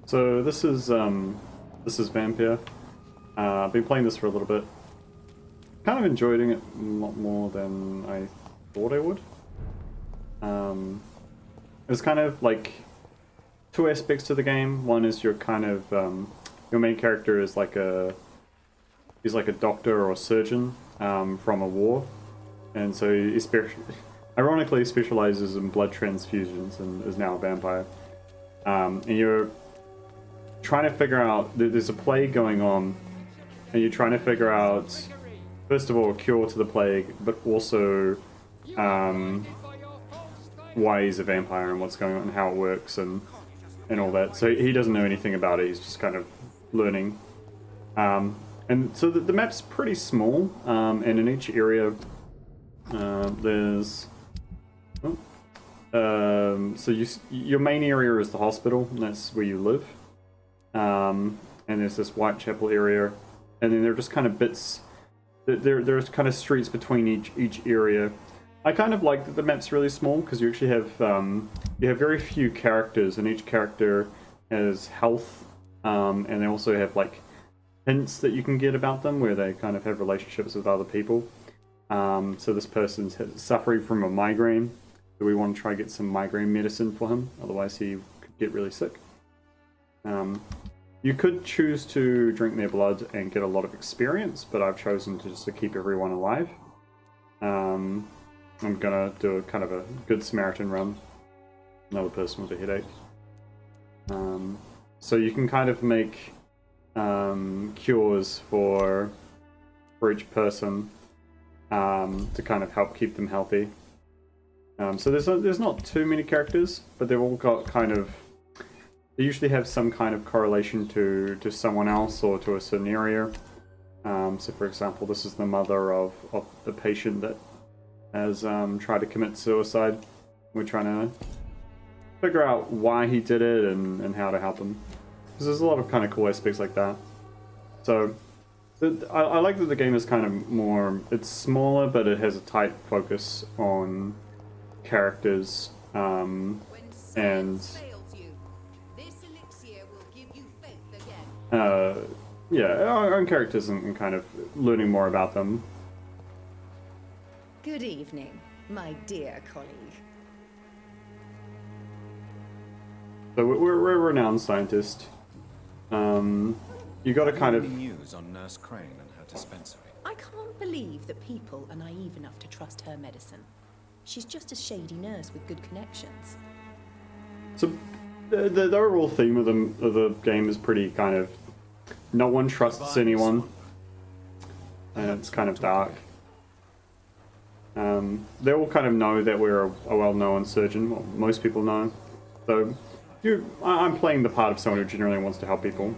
So this is Vampyr. I've been playing this for a little bit. Kind of enjoying it a lot more than I thought I would. There's kind of like two aspects to the game. One is your kind of your main character is like he's like a doctor or a surgeon from a war, and so he ironically specializes in blood transfusions and is now a vampire. And you're trying to figure out, there's a plague going on, and you're trying to figure out, first of all, a cure to the plague, but also why he's a vampire and what's going on and how it works and all that. So he doesn't know anything about it, he's just kind of learning. And so the map's pretty small, and in each area there's... so your main area is the hospital, and that's where you live. And there's this Whitechapel area, and then there are just kind of bits. There's kind of streets between each area. I kind of like that the map's really small because you actually have very few characters, and each character has health, and they also have like hints that you can get about them where they kind of have relationships with other people. So this person's suffering from a migraine. So we want to try to get some migraine medicine for him, otherwise he could get really sick. You could choose to drink their blood and get a lot of experience, but I've chosen to just to keep everyone alive. I'm gonna do a kind of a good Samaritan run. Another person with a headache. So you can kind of make cures for each person to kind of help keep them healthy. So there's not too many characters, but they've all got kind of... They usually have some kind of correlation to someone else or to a certain area. So for example, this is the mother of the patient that has tried to commit suicide. We're trying to figure out why he did it and how to help him. Because there's a lot of kind of cool aspects like that. So I like that the game is kind of more... It's smaller, but it has a tight focus on characters, and yeah, our own characters and kind of learning more about them. Good evening, my dear colleague. So we're a renowned scientist. You got to kind of... news on Nurse Crane and her dispensary. I can't believe that people are naive enough to trust her medicine. She's just a shady nurse with good connections. So the overall theme of the game is pretty kind of... No one trusts anyone. And it's kind of dark. They all kind of know that we're a well-known surgeon. Well, most people know. So I'm playing the part of someone who generally wants to help people.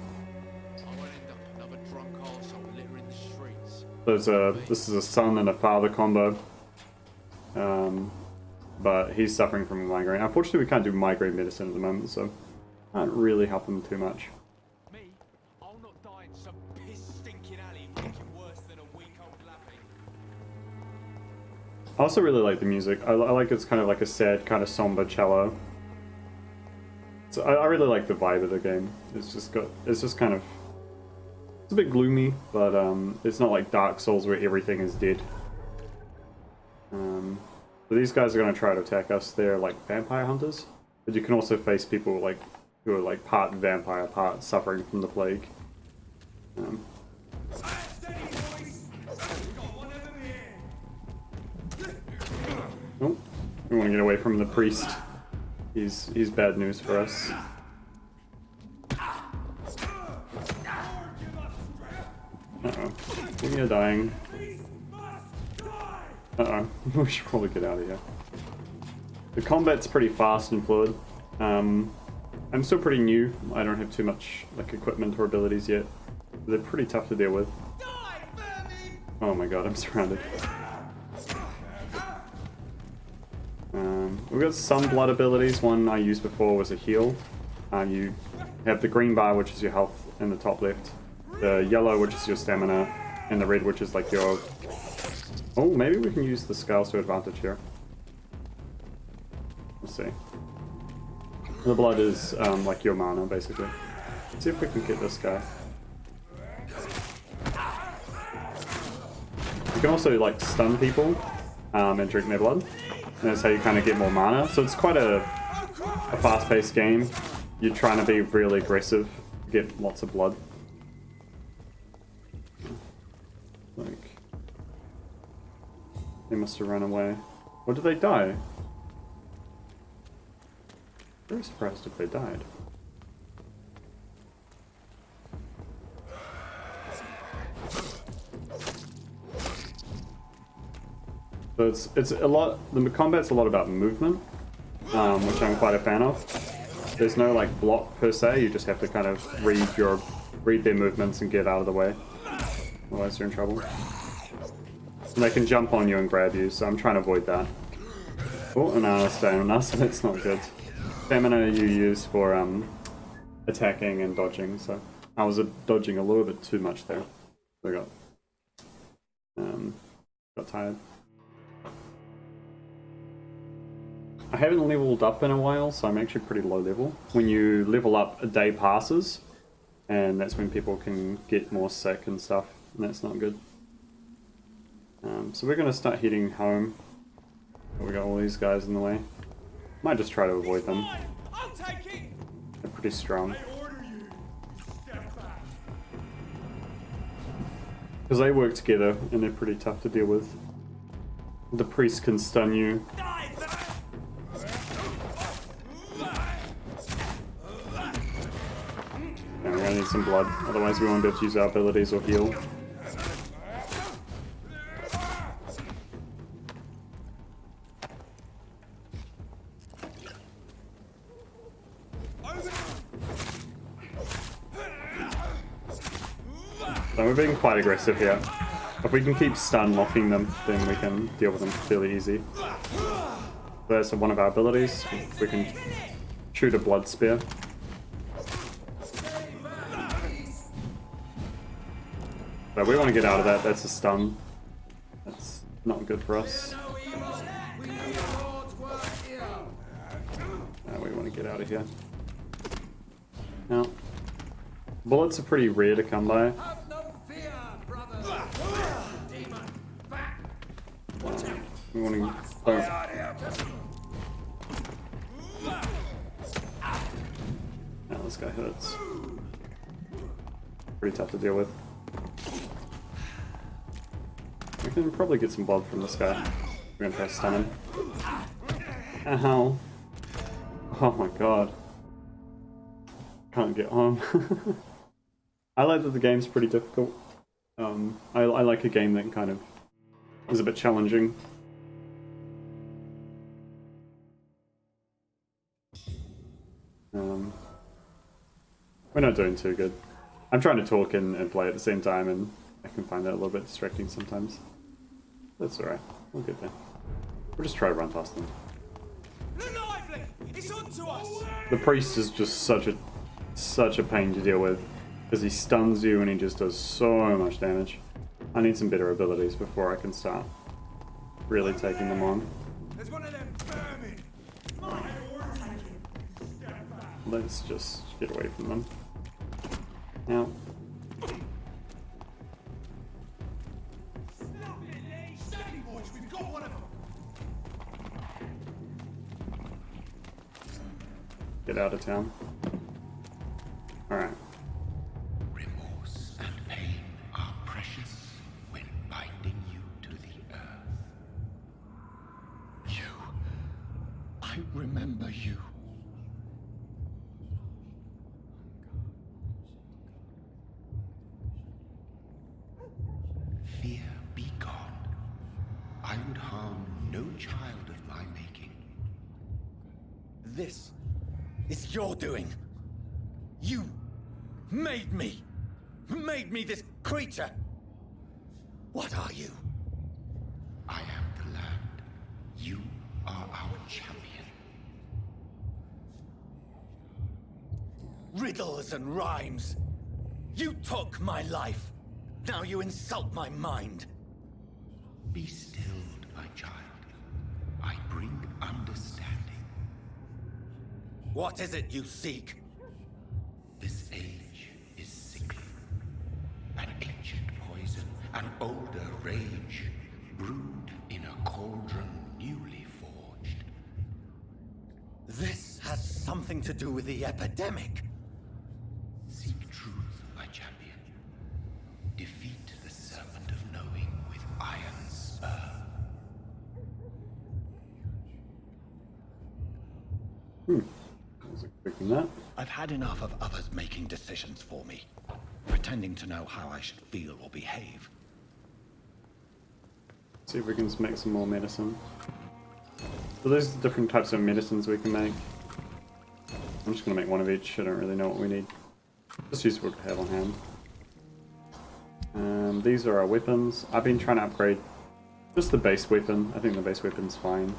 This is a son and a father combo. But he's suffering from a migraine. Unfortunately, we can't do migraine medicine at the moment, so can't really help him too much. Me? I'll not die in some piss-stinking alley making worse than a week-old lappy. I also really like the music. I like it's kind of like a sad, kind of somber cello. So I really like the vibe of the game. It's just kind of... It's a bit gloomy, but it's not like Dark Souls where everything is dead. So these guys are going to try to attack us. They're like vampire hunters, but you can also face people like who are like part vampire, part suffering from the plague. Oh, we want to get away from the priest. He's bad news for us. Uh-oh, we are dying. Uh-oh, we should probably get out of here. The combat's pretty fast and fluid. I'm still pretty new. I don't have too much like equipment or abilities yet. They're pretty tough to deal with. Oh my god, I'm surrounded. We've got some blood abilities. One I used before was a heal. You have the green bar, which is your health in the top left. The yellow, which is your stamina. And the red, which is like your... Oh, maybe we can use the scales to advantage here. Let's see. The blood is like your mana, basically. Let's see if we can get this guy. You can also like stun people and drink their blood. And that's how you kind of get more mana. So it's quite a fast-paced game. You're trying to be really aggressive, get lots of blood. Like, they must have run away. Or did they die? Very surprised if they died. So it's a lot. The combat's a lot about movement, which I'm quite a fan of. There's no like block per se. You just have to kind of read their movements and get out of the way. Otherwise, you're in trouble. And they can jump on you and grab you, so I'm trying to avoid that. Oh, and now stamina, so that's not good. Stamina you use for attacking and dodging, so I was dodging a little bit too much there. So I got tired. I haven't leveled up in a while, so I'm actually pretty low level. When you level up, a day passes, and that's when people can get more sick and stuff, and that's not good. So we're going to start heading home. We got all these guys in the way. Might just try to avoid them. They're pretty strong. Because they work together, and they're pretty tough to deal with. The priest can stun you. We're gonna need some blood, otherwise we won't be able to use our abilities or heal. So we're being quite aggressive here. If we can keep stun locking them, then we can deal with them fairly easy. So that's one of our abilities. We can shoot a blood spear. So we want to get out of that. That's a stun. That's not good for us. We want to get out of here. Now, bullets are pretty rare to come by. We want to... Now this guy hurts. Pretty tough to deal with. We can probably get some blood from this guy. We're gonna try to stun him. Ow. Oh my god. Can't get home. I like that the game's pretty difficult. I like a game that kind of is a bit challenging. We're not doing too good. I'm trying to talk and play at the same time, and I can find that a little bit distracting sometimes. That's alright. We'll get there. We'll just try to run past them. The priest is just such a pain to deal with, because he stuns you and he just does so much damage. I need some better abilities before I can start really taking them on. Let's just get away from them. Now. Get out of town. Alright. Remorse and pain are precious when binding you to the earth. I remember you. Fear be gone. I would harm no child of my making. This is your doing. You made me this creature. What are you? I am the land. You are our champion. Riddles and rhymes. You took my life. Now you insult my mind. Be stilled, my child. I bring understanding. What is it you seek? This alien An ancient poison, an older rage, brewed in a cauldron newly forged. This has something to do with the epidemic. Seek truth, my champion. Defeat the serpent of knowing with iron spur. I was expecting that. I've had enough of others making decisions for me, pretending to know how I should feel or behave. See if we can make some more medicine. So there's different types of medicines we can make. I'm just gonna make one of each. I don't really know what we need. Just useful to have on hand. These are our weapons. I've been trying to upgrade just the base weapon. I think the base weapon's fine.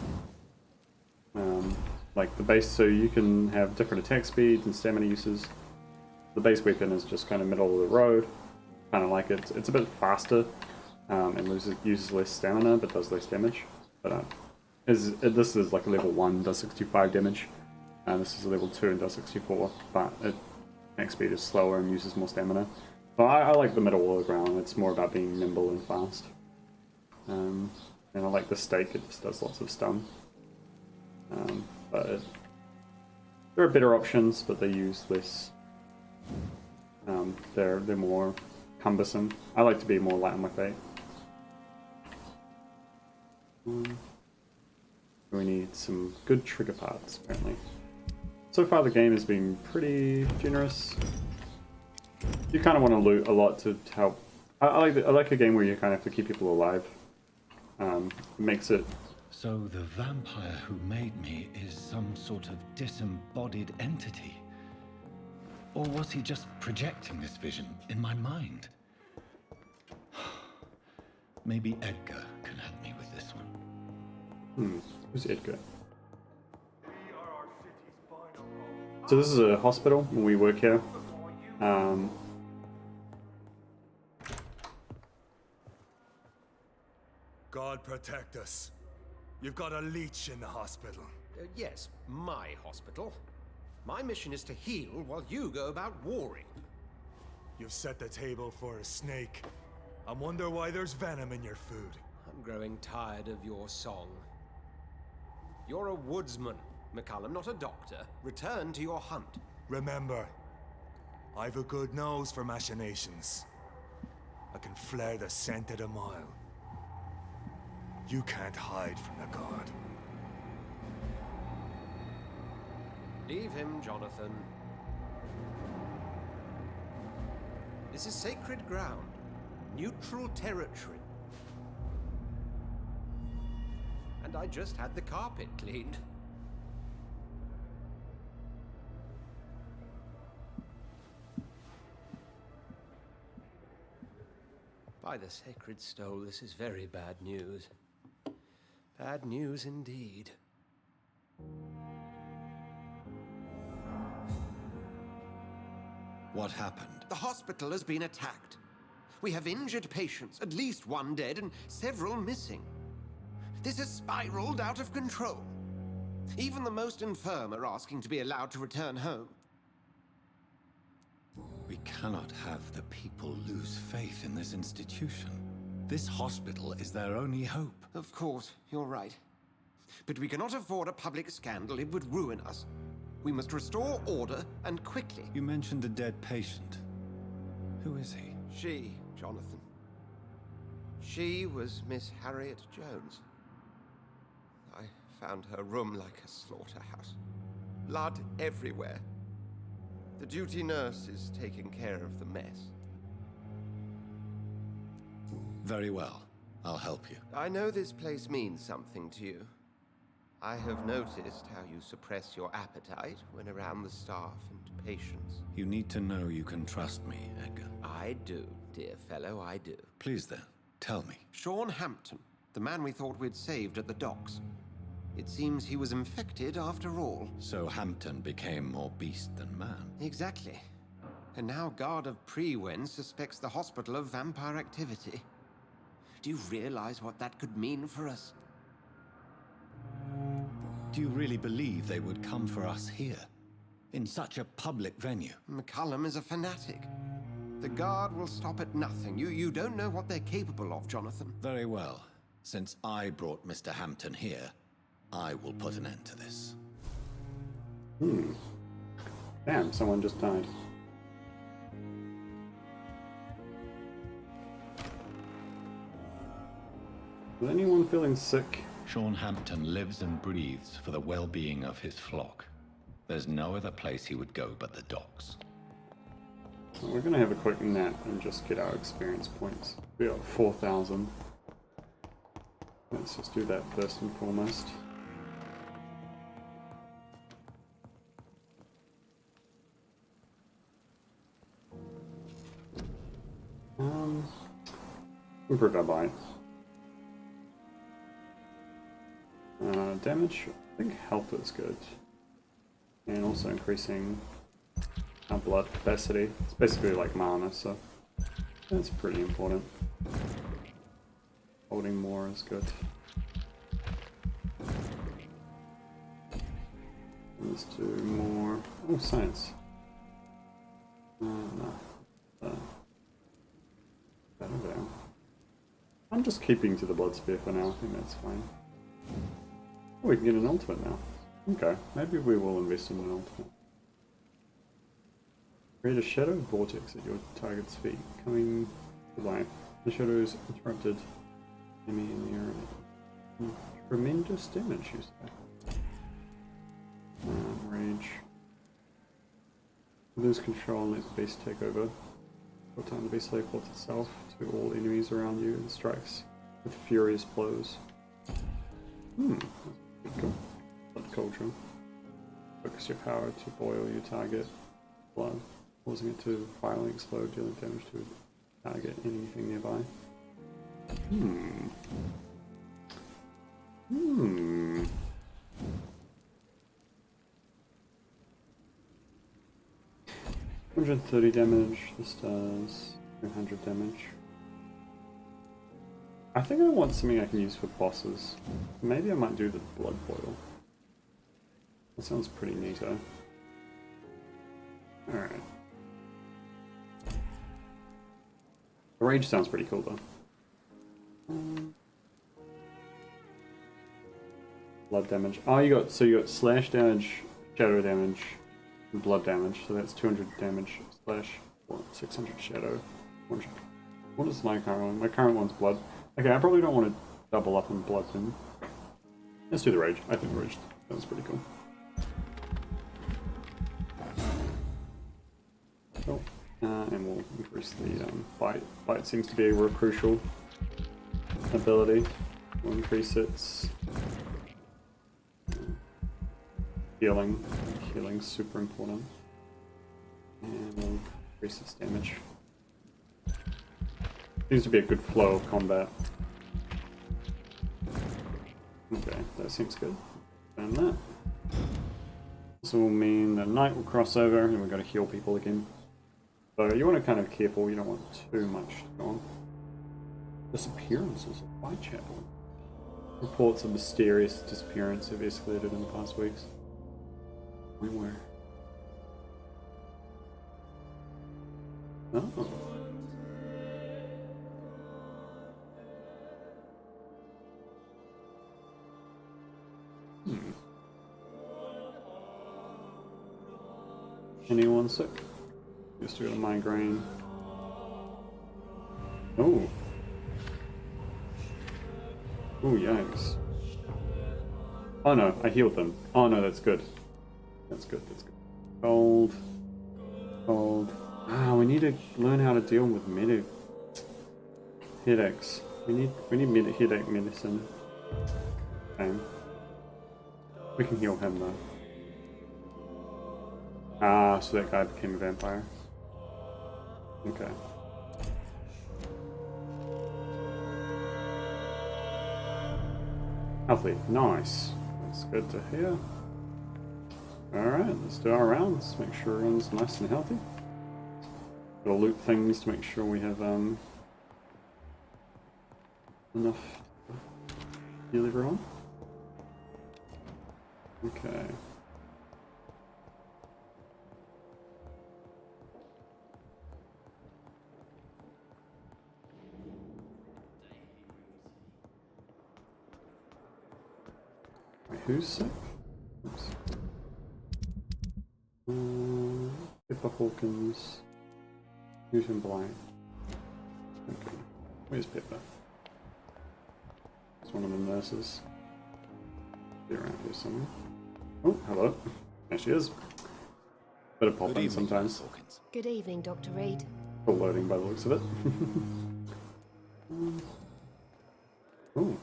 Like the base, so you can have different attack speeds and stamina uses. The base weapon is just kind of middle of the road. Kind of like it. It's a bit faster and uses less stamina, but does less damage. But this is like a level 1, does 65 damage. This is a level 2 and does 64, but attack speed is slower and uses more stamina. So I like the middle of the ground. It's more about being nimble and fast. And I like the stake. It just does lots of stun. But there are better options, but they use less. They're more cumbersome. I like to be more light on my fate. We need some good trigger parts, apparently. So far the game has been pretty generous. You kind of want to loot a lot to help. I like a game where you kind of have to keep people alive. It makes it. So the vampire who made me is some sort of disembodied entity? Or was he just projecting this vision in my mind? Maybe Edgar can help me with this one. Who's Edgar? So this is a hospital when we work here. God protect us. You've got a leech in the hospital. Yes, my hospital. My mission is to heal while you go about warring. You've set the table for a snake. I wonder why there's venom in your food. I'm growing tired of your song. You're a woodsman, McCullum, not a doctor. Return to your hunt. Remember, I've a good nose for machinations. I can flare the scent at a mile. You can't hide from the god. Leave him, Jonathan. This is sacred ground. Neutral territory. And I just had the carpet cleaned. By the sacred stole, this is very bad news. Bad news indeed. What happened? The hospital has been attacked. We have injured patients, at least one dead and several missing. This has spiraled out of control. Even the most infirm are asking to be allowed to return home. We cannot have the people lose faith in this institution. This hospital is their only hope. Of course, you're right. But we cannot afford a public scandal. It would ruin us. We must restore order, and quickly. You mentioned a dead patient. Who is he? She, Jonathan. She was Miss Harriet Jones. I found her room like a slaughterhouse. Blood everywhere. The duty nurse is taking care of the mess. Very well. I'll help you. I know this place means something to you. I have noticed how you suppress your appetite when around the staff and patients. You need to know you can trust me, Edgar. I do, dear fellow, I do. Please then, tell me. Sean Hampton, the man we thought we'd saved at the docks. It seems he was infected after all. So Hampton became more beast than man. Exactly. And now Guard of Prewen suspects the hospital of vampire activity. Do you realize what that could mean for us? Do you really believe they would come for us here? In such a public venue? McCullum is a fanatic. The guard will stop at nothing. You don't know what they're capable of, Jonathan. Very well. Since I brought Mr. Hampton here, I will put an end to this. Damn, someone just died. Is anyone feeling sick? Sean Hampton lives and breathes for the well-being of his flock. There's no other place he would go but the docks. Well, we're gonna have a quick nap and just get our experience points. We got 4,000. Let's just do that first and foremost. Improve our bite. Damage, I think health is good. And also increasing our blood capacity. It's basically like mana, so that's pretty important. Holding more is good. Let's do more. Oh, science. No. That over there. I'm just keeping to the blood spear for now. I think that's fine. Oh, we can get an ultimate now. Okay, maybe we will invest in an ultimate. Create a shadow vortex at your target's feet, coming to life. The shadow is interrupted. Enemy in the area. Tremendous damage, you say. Rage. Lose control and let the beast take over. For time the beast teleports itself to all enemies around you and strikes with furious blows. That's pretty cool. Blood cauldron. Focus your power to boil your target blood, causing it to violently explode, dealing damage to a target, anything nearby. $130 damage, this does 200 damage. I think I want something I can use for bosses. Maybe I might do the blood boil. That sounds pretty neato. Alright. The rage sounds pretty cool though. Blood damage. Oh, you got slash damage, shadow damage, and blood damage. So that's 200 damage slash 600 shadow. 100. What is my current one? My current one's blood. Okay, I probably don't want to double up on blood then. Let's do the rage. I think the rage sounds pretty cool. Cool. And we'll increase the bite. Bite seems to be a real crucial ability. We'll increase its healing. Healing's super important. And we'll increase its damage. Seems to be a good flow of combat. Okay, that seems good. And that. This will mean the night will cross over and we've got to heal people again. So you want to kind of be careful, you don't want too much to go on. Disappearances of Whitechapel. Reports of mysterious disappearance have escalated in the past weeks. Where? Oh. Anyone sick? Just got a migraine. Oh. Oh, yikes. Oh no, I healed them. Oh no, that's good. That's good, that's good. Cold. Cold. Ah, we need to learn how to deal with headaches. We need headache medicine. Okay. We can heal him though. Ah, so that guy became a vampire. Okay. Healthy. Nice. That's good to hear. Alright, let's do our rounds. Make sure everyone's nice and healthy. Gotta loot things to make sure we have enough to heal everyone. Okay. who's sick? Oops. Pippa Hawkins. Newton Blythe. Okay. Where's Pippa? It's one of the nurses. Be around here somewhere. Oh, hello. There she is. Better pop Good in evening, sometimes. Miss Hawkins. Good evening, Dr. Reed. Still loading by the looks of it. Oh,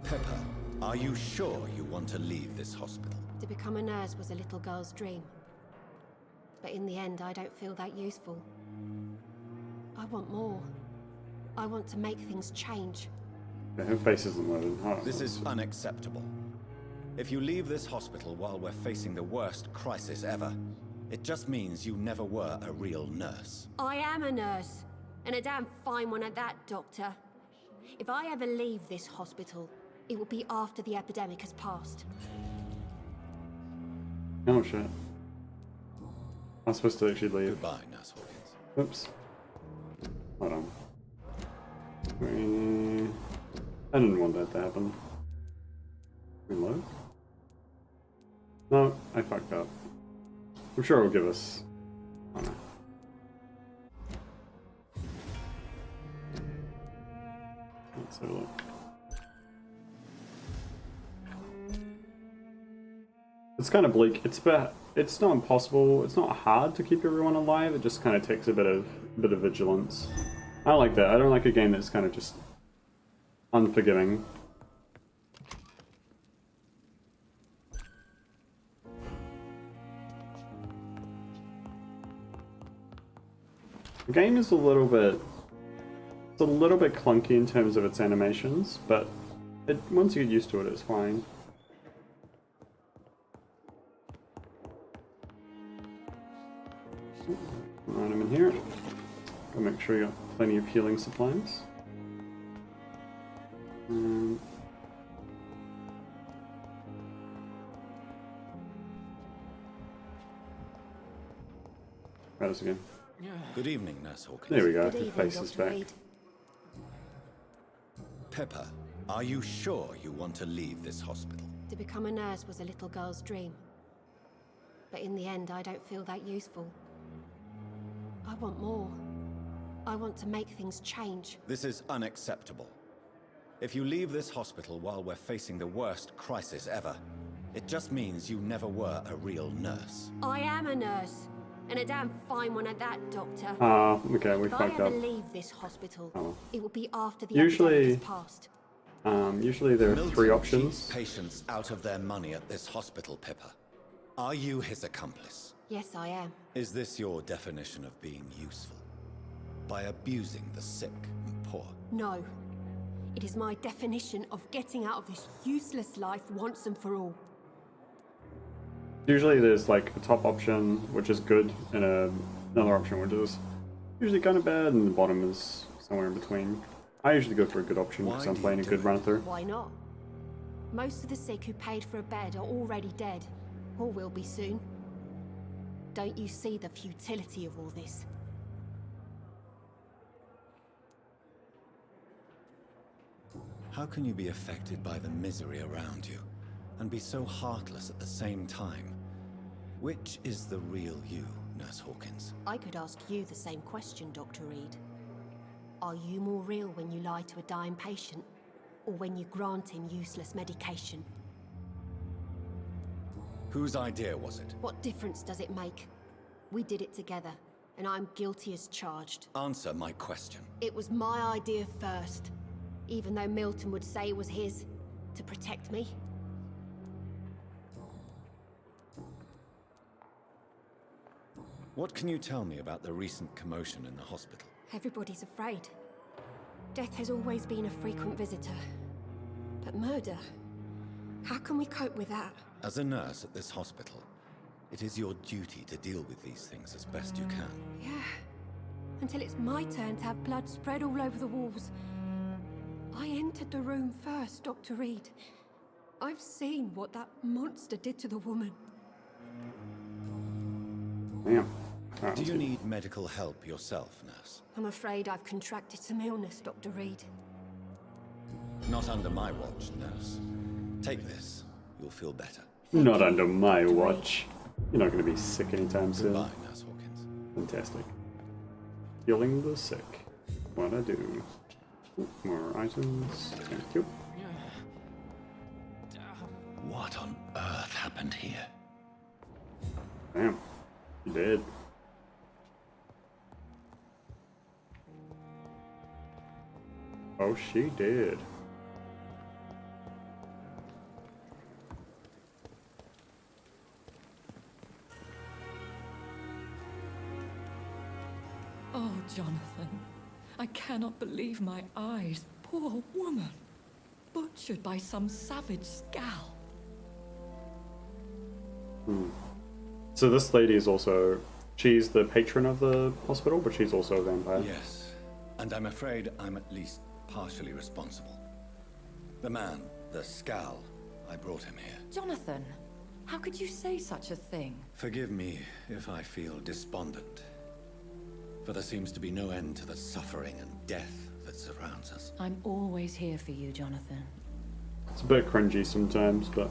Pepper, are you sure you want to leave this hospital? To become a nurse was a little girl's dream. But in the end, I don't feel that useful. I want more. I want to make things change. yeah, her face isn't loaded. Oh, This is unacceptable. If you leave this hospital while we're facing the worst crisis ever, it just means you never were a real nurse. I am a nurse, and a damn fine one at that, Doctor. If I ever leave this hospital, it will be after the epidemic has passed. Oh shit. I'm supposed to actually leave. Goodbye, Nurse Hawkins. Oops. Hold on. I didn't want that to happen. Reload? No, I fucked up. I'm sure it'll give us... Oh no. Let's have a look. It's kind of bleak. It's not impossible. It's not hard to keep everyone alive. It just kind of takes a bit of vigilance. I like that. I don't like a game that's kind of just unforgiving. The game is a little bit clunky in terms of its animations, but once you get used to it, it's fine. Item in here. Go make sure you got plenty of healing supplies. Try this again. Good evening, Nurse Hawkins. There we go. Good The evening, face is Dr. back. Reed. Pepper, are you sure you want to leave this hospital? To become a nurse was a little girl's dream. But in the end, I don't feel that useful. I want more. I want to make things change. This is unacceptable. If you leave this hospital while we're facing the worst crisis ever, it just means you never were a real nurse. I am a nurse, and a damn fine one at that, Doctor. Okay, we If I fucked ever up. leave this hospital, Oh. it will be after the Usually- epidemic has passed. Usually there are Milton three cheats options. patients out of their money at this hospital, Pippa. Are you his accomplice? Yes, I am. Is this your definition of being useful? By abusing the sick and poor? No. It is my definition of getting out of this useless life once and for all. Usually there's like a top option, which is good, and another option which is usually kind of bad, and the bottom is somewhere in between. I usually go for a good option because Why I'm do playing a you good do run it? through. Why not? Most of the sick who paid for a bed are already dead, or will be soon. Don't you see the futility of all this? How can you be affected by the misery around you, and be so heartless at the same time? Which is the real you, Nurse Hawkins? I could ask you the same question, Dr. Reed. Are you more real when you lie to a dying patient, or when you grant him useless medication? Whose idea was it? What difference does it make? We did it together, and I'm guilty as charged. Answer my question. It was my idea first, even though Milton would say it was his, to protect me. What can you tell me about the recent commotion in the hospital? Everybody's afraid. Death has always been a frequent visitor. But murder? How can we cope with that? As a nurse at this hospital, it is your duty to deal with these things as best you can. Yeah. Until it's my turn to have blood spread all over the walls. I entered the room first, Dr. Reed. I've seen what that monster did to the woman. Damn. Alright, Do let's you see. need medical help yourself, nurse? I'm afraid I've contracted some illness, Dr. Reed. Not under my watch, nurse. Take this. you'll feel better. Not under my watch. You're not going to be sick anytime soon. Goodbye, Nurse Hawkins. Fantastic. Healing the sick. What I do. Ooh, more items. Thank you. What on earth happened here? Damn. You did. Oh, she did. Oh, Jonathan, I cannot believe my eyes. Poor woman. Butchered by some savage scowl. So this lady is also... She's the patron of the hospital, but she's also a vampire. Yes, and I'm afraid I'm at least partially responsible. The man, the Scowl, I brought him here. Jonathan, how could you say such a thing? Forgive me if I feel despondent, for there seems to be no end to the suffering and death that surrounds us. I'm always here for you, Jonathan. It's a bit cringy sometimes, but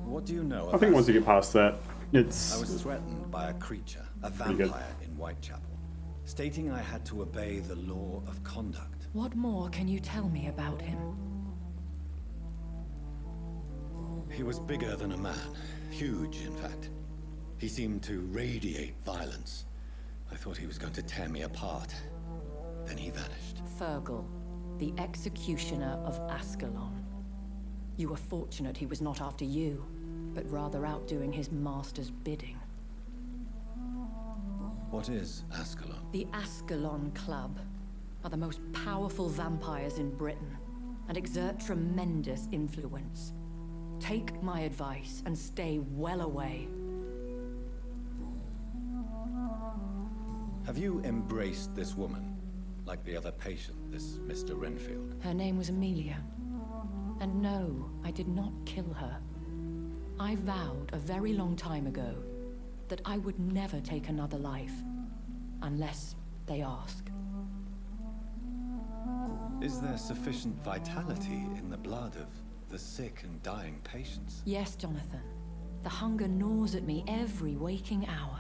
What do you know I think once you Aston? get past that, it's... I was threatened by a creature, a Pretty good. vampire in Whitechapel, stating I had to obey the law of conduct. What more can you tell me about him? He was bigger than a man, huge in fact. He seemed to radiate violence. I thought he was going to tear me apart. Then he vanished. Fergal, the executioner of Ascalon. You were fortunate he was not after you, but rather out doing his master's bidding. What is Ascalon? The Ascalon Club are the most powerful vampires in Britain and exert tremendous influence. Take my advice and stay well away. Have you embraced this woman, like the other patient, this Mr. Renfield? Her name was Amelia. And no, I did not kill her. I vowed a very long time ago that I would never take another life, unless they ask. Is there sufficient vitality in the blood of the sick and dying patients? Yes, Jonathan. The hunger gnaws at me every waking hour.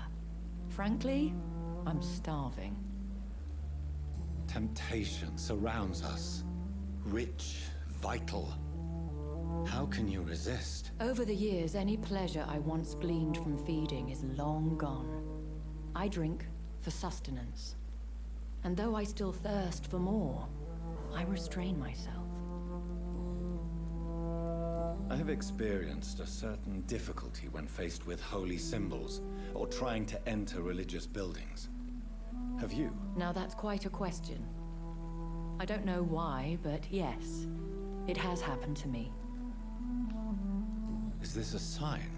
Frankly, I'm starving. Temptation surrounds us. Rich, vital. How can you resist? Over the years, any pleasure I once gleaned from feeding is long gone. I drink for sustenance. And though I still thirst for more, I restrain myself. I have experienced a certain difficulty when faced with holy symbols or trying to enter religious buildings. Have you? Now that's quite a question. I don't know why, but yes, it has happened to me. Is this a sign?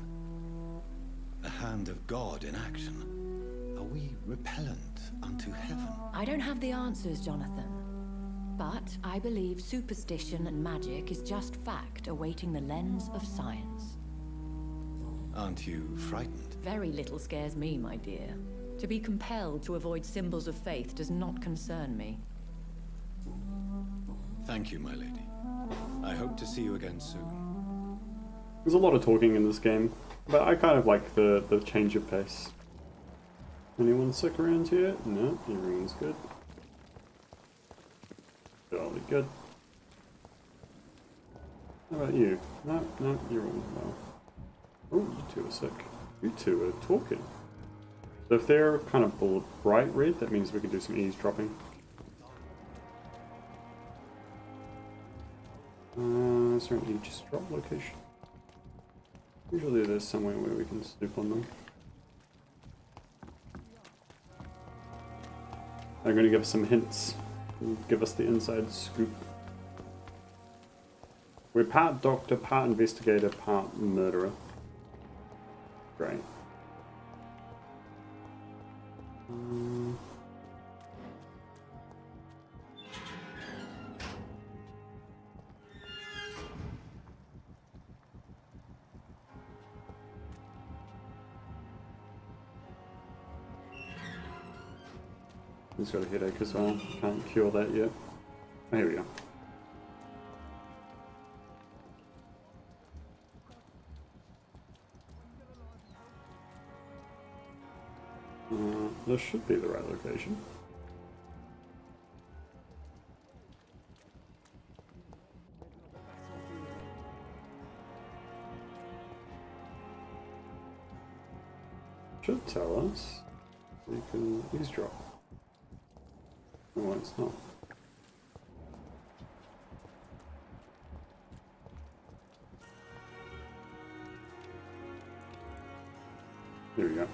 The hand of God in action? Are we repellent unto heaven? I don't have the answers, Jonathan. But I believe superstition and magic is just fact awaiting the lens of science. Aren't you frightened? Very little scares me, my dear. To be compelled to avoid symbols of faith does not concern me. Thank you, my lady. I hope to see you again soon. There's a lot of talking in this game, but I kind of like the change of pace. Anyone sick around here? No, everyone's good. Jolly good. How about you? No, you're all well. Oh, you two are sick. You two are talking. So if they're kind of bright red, that means we can do some eavesdropping. Is there an eavesdrop location? Usually there's somewhere where we can snoop on them. They're going to give us some hints. Give us the inside scoop. We're part doctor, part investigator, part murderer. Great. He's got a headache as well. Can't cure that yet. Oh, here we go. this should be the right location. Should tell us. We can eavesdrop. Oh, it's not. Here we go.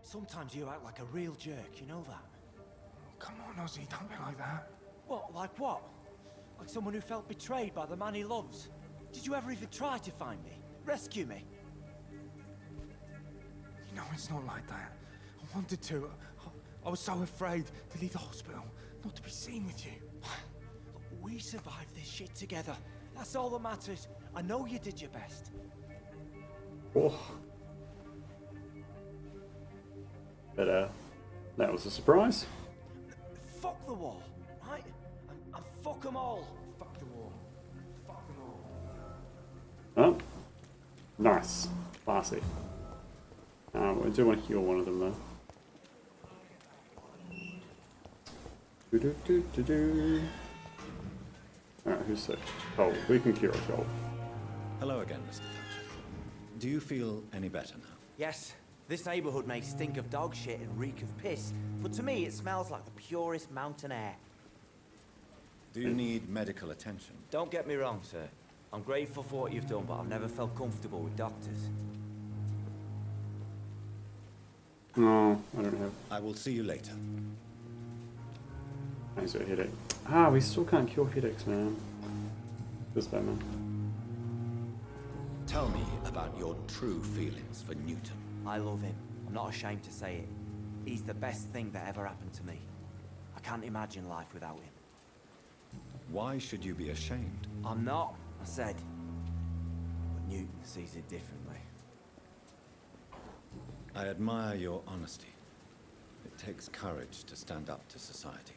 Sometimes you act like a real jerk, you know that? Come on, Ozzy, don't be like that. What, like what? Like someone who felt betrayed by the man he loves? Did you ever even try to find me? Rescue me? You know, it's not like that. I wanted to. I was so afraid to leave the hospital, not to be seen with you. Look, we survived this shit together. That's all that matters. I know you did your best. Oh. But, that was a surprise. Fuck the wall, right? And fuck them all. Fuck the war. Fuck them all. Oh. Nice. Classy. I do want to heal one of them, though. Do-do-do-do-do. Alright, who's sick? Cold. We can cure a cold. Hello again, Mr. Thatcher. Do you feel any better now? Yes, this neighborhood may stink of dog shit and reek of piss, but to me it smells like the purest mountain air. Do you need medical attention? Don't get me wrong, sir. I'm grateful for what you've done, but I've never felt comfortable with doctors. No, I don't have. I will see you later. He's got a headache. Ah, we still can't cure headaches, man. This bad, man. Tell me about your true feelings for Newton. I love him. I'm not ashamed to say it. He's the best thing that ever happened to me. I can't imagine life without him. Why should you be ashamed? I'm not, I said. But Newton sees it differently. I admire your honesty. It takes courage to stand up to society.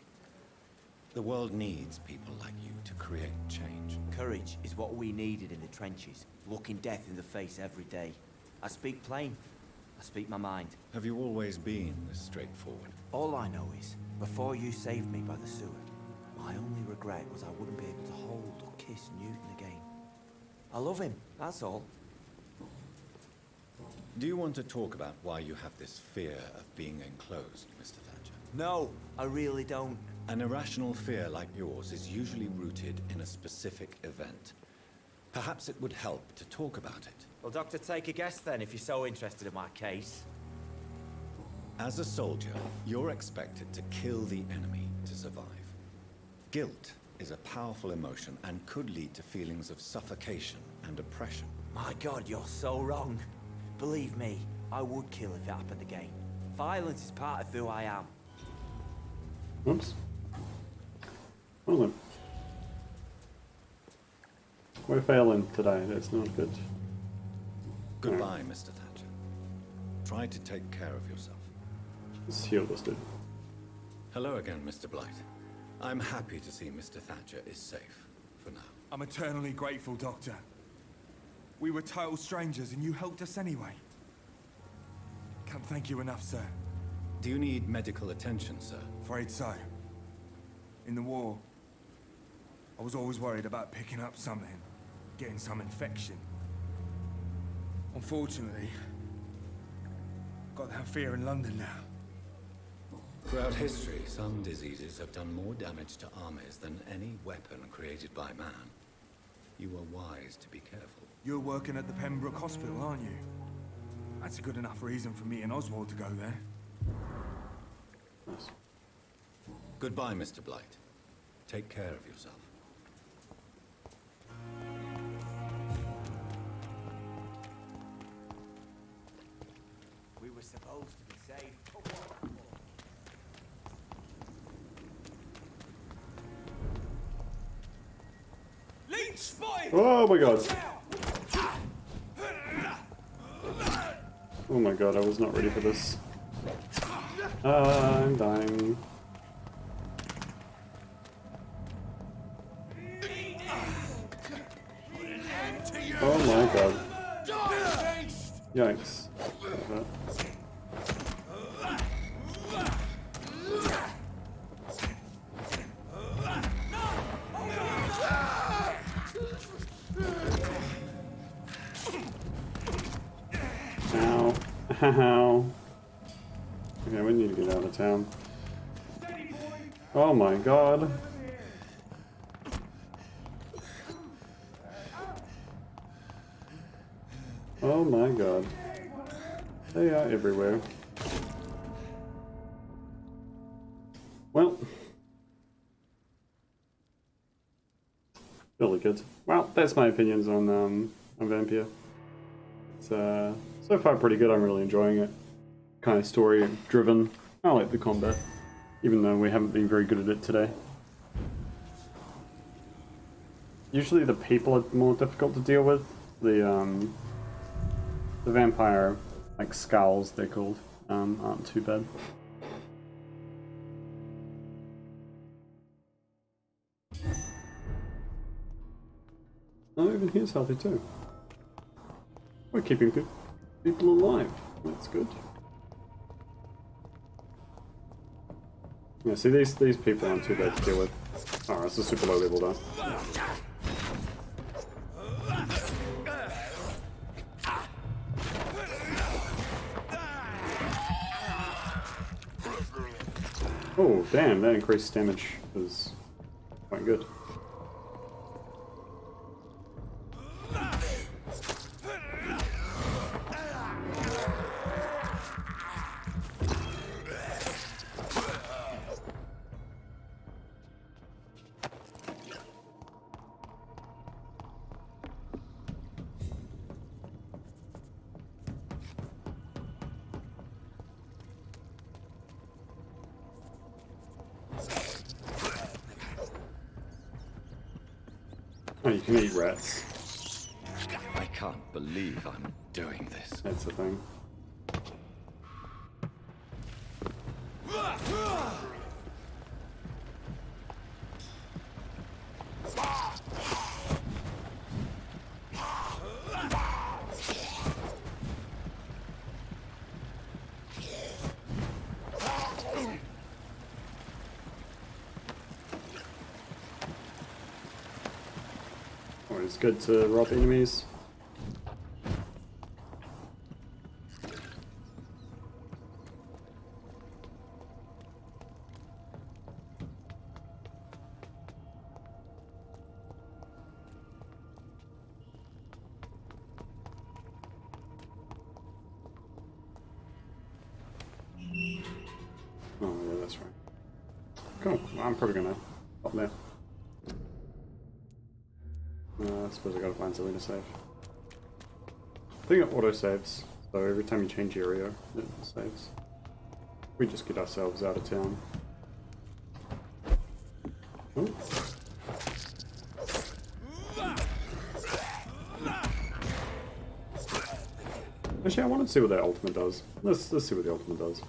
The world needs people like you to create change. Courage is what we needed in the trenches, looking death in the face every day. I speak plain. I speak my mind. Have you always been this straightforward? All I know is, before you saved me by the sewer, my only regret was I wouldn't be able to hold or kiss Newton again. I love him, that's all. Do you want to talk about why you have this fear of being enclosed, Mr. Thatcher? No, I really don't. An irrational fear like yours is usually rooted in a specific event. Perhaps it would help to talk about it. Well, Doctor, take a guess then, if you're so interested in my case. As a soldier, you're expected to kill the enemy to survive. Guilt is a powerful emotion and could lead to feelings of suffocation and oppression. My God, you're so wrong. Believe me, I would kill if it happened again. Violence is part of who I am. Oops. Well then. We're failing today, that's not good. Goodbye, Mr. Thatcher. Try to take care of yourself. Let's heal this dude. Hello again, Mr. Blight. I'm happy to see Mr. Thatcher is safe, for now. I'm eternally grateful, Doctor. We were total strangers and you helped us anyway. Can't thank you enough, sir. Do you need medical attention, sir? Afraid so. In the war, I was always worried about picking up something, getting some infection. Unfortunately, got that fear in London now. Throughout history, some diseases have done more damage to armies than any weapon created by man. You are wise to be careful. You're working at the Pembroke Hospital, aren't you? That's a good enough reason for me and Oswald to go there. Nice. Goodbye, Mr. Blight. Take care of yourself. We were supposed to be safe. Leech spotted! Oh my god. Oh my god, I was not ready for this. I'm dying. Oh my god. Yikes. How? Okay, we need to get out of town. Oh my god. Oh my god. They are everywhere. Well. Really good. Well, that's my opinions on Vampyr. It's so far pretty good. I'm really enjoying it. Kind of story driven. I like the combat, even though we haven't been very good at it today. Usually the people are more difficult to deal with. The vampire, like scowls they're called, aren't too bad. Oh, even he's healthy too. We're keeping good people alive. That's good. Yeah, see these people aren't too bad to deal with. Oh, it's a super low level though. Oh, damn, that increased damage is quite good. Oh, you can eat rats. I can't believe I'm doing this. That's the thing. Always good to rob enemies. Oh yeah, that's right. Cool. Well, I'm probably gonna hop there. I suppose I gotta find something to save. I think it auto saves, so every time you change area, it saves. We just get ourselves out of town. Oh. Actually, I want to see what that ultimate does. Let's see what the ultimate does.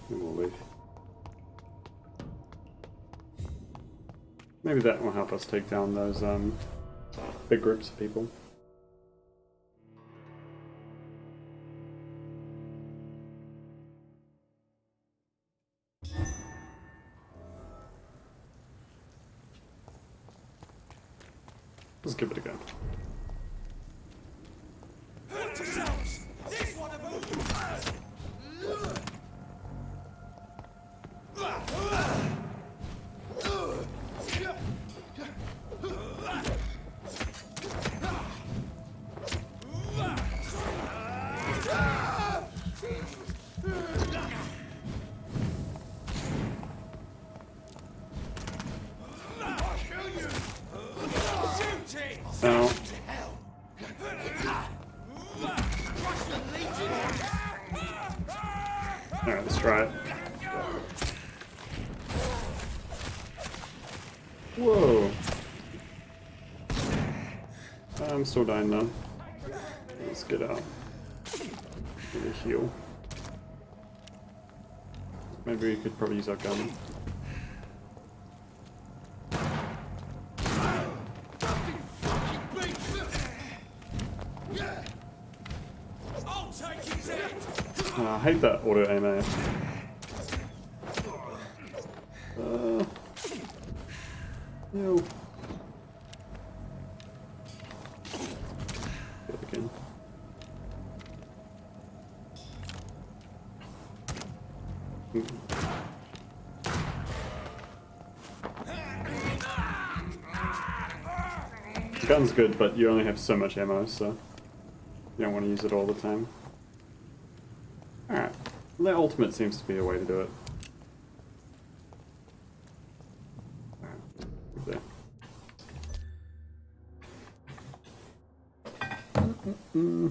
And we'll leave. Maybe that will help us take down those big groups of people. Let's give it a go. Now, alright, let's try it. Whoa! I'm still dying though. Let's get out. Get a heal. Maybe we could probably use our gun. I hate that auto aim at. No. Get again. gun's good, but you only have so much ammo, so you don't want to use it all the time. Alright. The ultimate seems to be a way to do it. Alright. There.